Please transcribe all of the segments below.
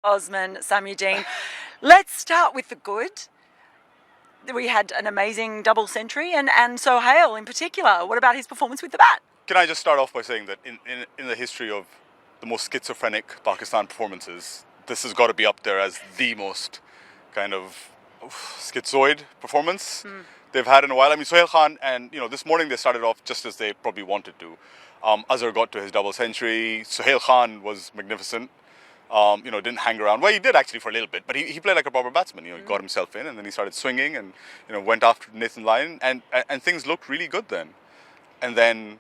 Osman Samiuddin. Let's start with the good. We had an amazing double century, and Sohail in particular. What about his performance with the bat? Can I just start off by saying that in the history of the most schizophrenic Pakistan performances, this has got to be up there as the most kind of schizoid performance they've had in a while. I mean, Sohail Khan, and this morning they started off just as they probably wanted to. Azhar got to his double century. Sohail Khan was magnificent. Didn't hang around. Well, he did actually for a little bit, but he played like a proper batsman. He got himself in, and then he started swinging, and went after Nathan Lyon, and things looked really good then. And then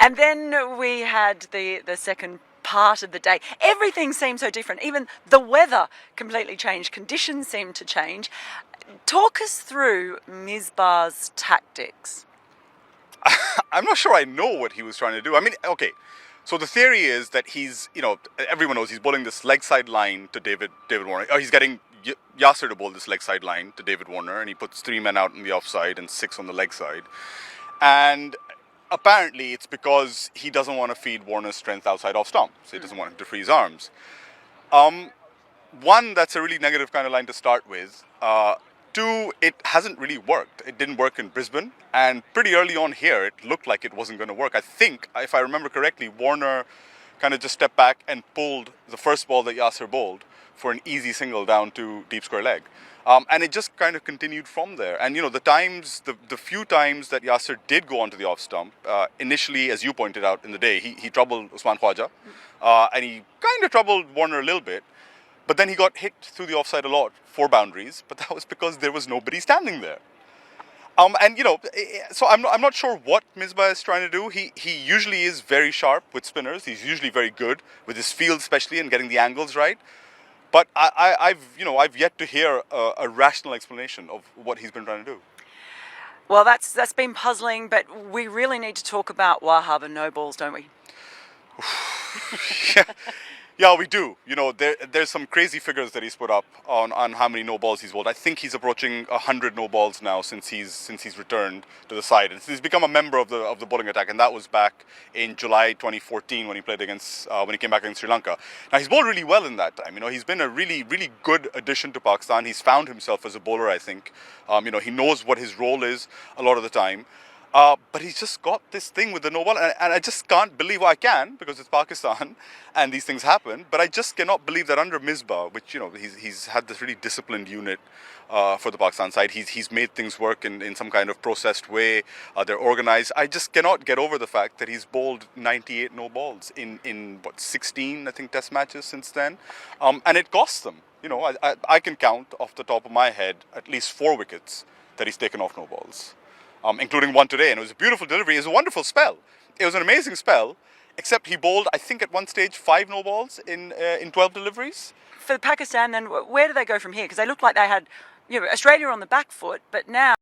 And then we had the second part of the day. Everything seemed so different. Even the weather completely changed. Conditions seemed to change. Talk us through Misbah's tactics. I'm not sure I know what he was trying to do. I mean, okay. So the theory is that he's, everyone knows he's bowling this leg side line to David Warner. He's getting Yasir to bowl this leg side line to David Warner, and he puts 3 men out on the offside and 6 on the leg side. And apparently it's because he doesn't want to feed Warner's strength outside off stump. So he doesn't want him to free his arms. One, that's a really negative kind of line to start with. Two, it hasn't really worked. It didn't work in Brisbane, and pretty early on here, it looked like it wasn't going to work. I think, if I remember correctly, Warner kind of just stepped back and pulled the first ball that Yasir bowled for an easy single down to deep square leg. And it just kind of continued from there. And, the few times that Yasir did go onto the off stump, initially, as you pointed out in the day, he troubled Usman Khwaja, and he kind of troubled Warner a little bit. But then he got hit through the offside a lot for boundaries, but that was because there was nobody standing there. So I'm not sure what Misbah is trying to do. He usually is very sharp with spinners. He's usually very good with his field, especially, and getting the angles right. But I've yet to hear a rational explanation of what he's been trying to do. Well, that's been puzzling, but we really need to talk about Wahab and no balls, don't we? Yeah, we do. There's some crazy figures that he's put up on how many no balls he's bowled. I think he's approaching 100 no balls now since he's returned to the side. And he's become a member of the bowling attack, and that was back in July 2014 when he played when he came back against Sri Lanka. Now he's bowled really well in that time. He's been a really, really good addition to Pakistan. He's found himself as a bowler, I think. He knows what his role is a lot of the time. But he's just got this thing with the no ball, and I just can't believe. I can, because it's Pakistan and these things happen, but I just cannot believe that under Misbah, which he's had this really disciplined unit for the Pakistan side. He's made things work in some kind of processed way. They're organized. I just cannot get over the fact that he's bowled 98 no balls in 16 I think Test matches since then, and it costs them. I can count off the top of my head at least 4 wickets that he's taken off no balls. Including one today, and it was a beautiful delivery. It was a wonderful spell. It was an amazing spell, except he bowled, I think at one stage, 5 no balls in 12 deliveries. For Pakistan, then where do they go from here? Because they looked like they had Australia on the back foot, but now